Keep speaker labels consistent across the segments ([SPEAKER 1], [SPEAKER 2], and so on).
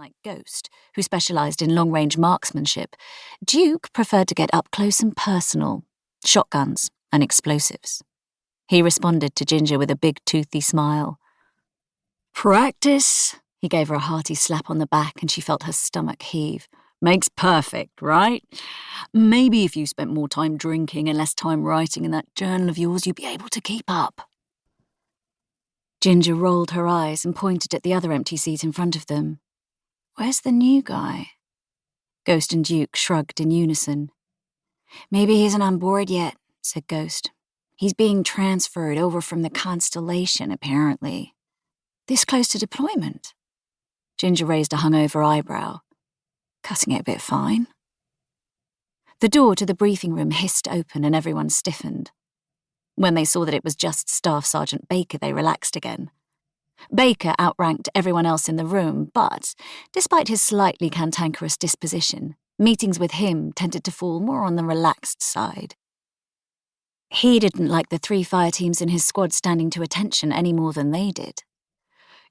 [SPEAKER 1] Unlike Ghost, who specialised in long-range marksmanship, Duke preferred to get up close and personal, shotguns and explosives. He responded to Ginger with a big toothy smile. "Practice," he gave her a hearty slap on the back, and she felt her stomach heave. "Makes perfect, right? Maybe if you spent more time drinking and less time writing in that journal of yours, you'd be able to keep up." Ginger rolled her eyes and pointed at the other empty seat in front of them. "Where's the new guy?" Ghost and Duke shrugged in unison. "Maybe he isn't on board yet," said Ghost. "He's being transferred over from the Constellation, apparently." "This close to deployment?" Ginger raised a hungover eyebrow. "Cutting it a bit fine." The door to the briefing room hissed open and everyone stiffened. When they saw that it was just Staff Sergeant Baker, they relaxed again. Baker outranked everyone else in the room, but, despite his slightly cantankerous disposition, meetings with him tended to fall more on the relaxed side. He didn't like the 3 fire teams in his squad standing to attention any more than they did.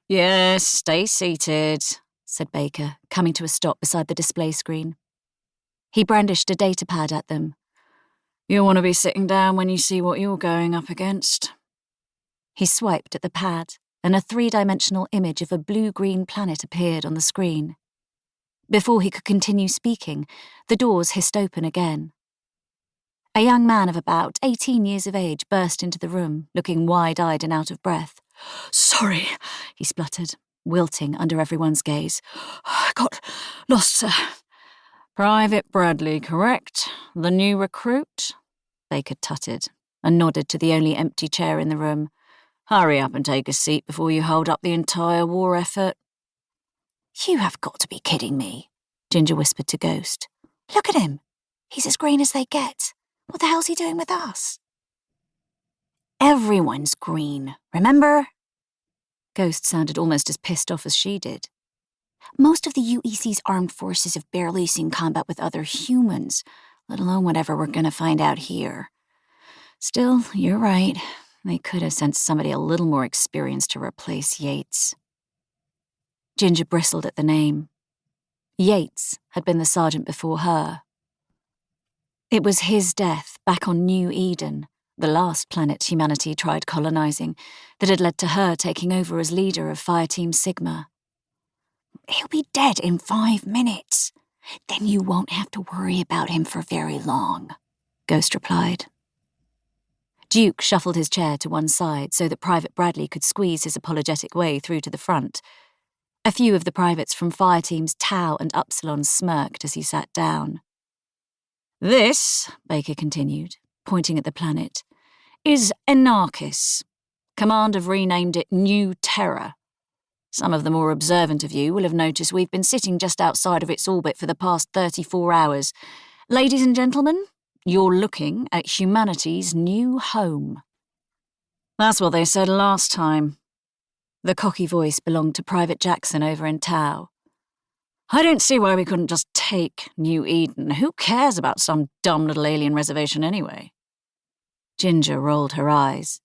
[SPEAKER 1] "Yes, stay seated," said Baker, coming to a stop beside the display screen. He brandished a data pad at them. "You'll want to be sitting down when you see what you're going up against." He swiped at the pad, and a 3-dimensional image of a blue-green planet appeared on the screen. Before he could continue speaking, the doors hissed open again. A young man of about 18 years of age burst into the room, looking wide-eyed and out of breath. "Sorry," he spluttered, wilting under everyone's gaze. "I got lost, sir." "Private Bradley, correct? The new recruit?" Baker tutted, and nodded to the only empty chair in the room. "Hurry up and take a seat before you hold up the entire war effort." "You have got to be kidding me," Ginger whispered to Ghost. "Look at him. He's as green as they get. What the hell's he doing with us?" "Everyone's green, remember?" Ghost sounded almost as pissed off as she did. "Most of the UEC's armed forces have barely seen combat with other humans, let alone whatever we're going to find out here. Still, you're right. They could have sent somebody a little more experienced to replace Yates." Ginger bristled at the name. Yates had been the sergeant before her. It was his death back on New Eden, the last planet humanity tried colonising, that had led to her taking over as leader of Fireteam Sigma. "He'll be dead in 5 minutes. Then you won't have to worry about him for very long," Ghost replied. Duke shuffled his chair to one side so that Private Bradley could squeeze his apologetic way through to the front. A few of the privates from Fireteams Tau and Upsilon smirked as he sat down. "This," Baker continued, pointing at the planet, "is Arks. Command have renamed it New Terra. Some of the more observant of you will have noticed we've been sitting just outside of its orbit for the past 34 hours. Ladies and gentlemen, you're looking at humanity's new home." "That's what they said last time." The cocky voice belonged to Private Jackson over in Tau. "I don't see why we couldn't just take New Eden. Who cares about some dumb little alien reservation anyway?" Ginger rolled her eyes.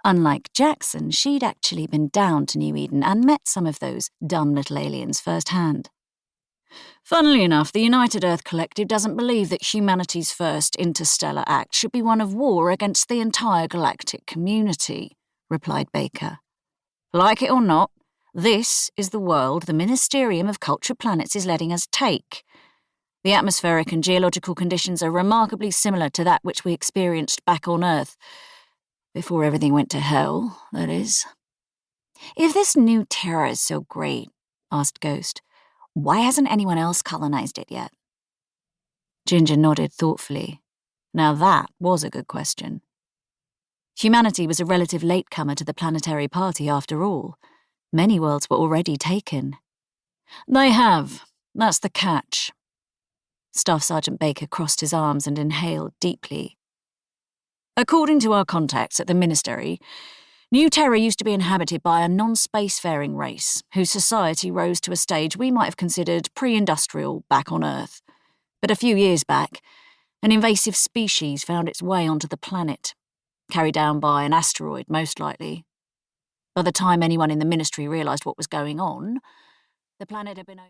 [SPEAKER 1] Unlike Jackson, she'd actually been down to New Eden and met some of those dumb little aliens firsthand. "Funnily enough, the United Earth Collective doesn't believe that humanity's first interstellar act should be one of war against the entire galactic community," replied Baker. "Like it or not, this is the world the Ministerium of Culture Planets is letting us take. The atmospheric and geological conditions are remarkably similar to that which we experienced back on Earth. Before everything went to hell, that is." "If this new Terra is so great," asked Ghost, "why hasn't anyone else colonised it yet?" Ginger nodded thoughtfully. Now that was a good question. Humanity was a relative latecomer to the planetary party after all. Many worlds were already taken. "They have. That's the catch." Staff Sergeant Baker crossed his arms and inhaled deeply. "According to our contacts at the Ministry, New Terra used to be inhabited by a non-spacefaring race whose society rose to a stage we might have considered pre-industrial back on Earth. But a few years back, an invasive species found its way onto the planet, carried down by an asteroid most likely. By the time anyone in the Ministry realised what was going on, the planet had been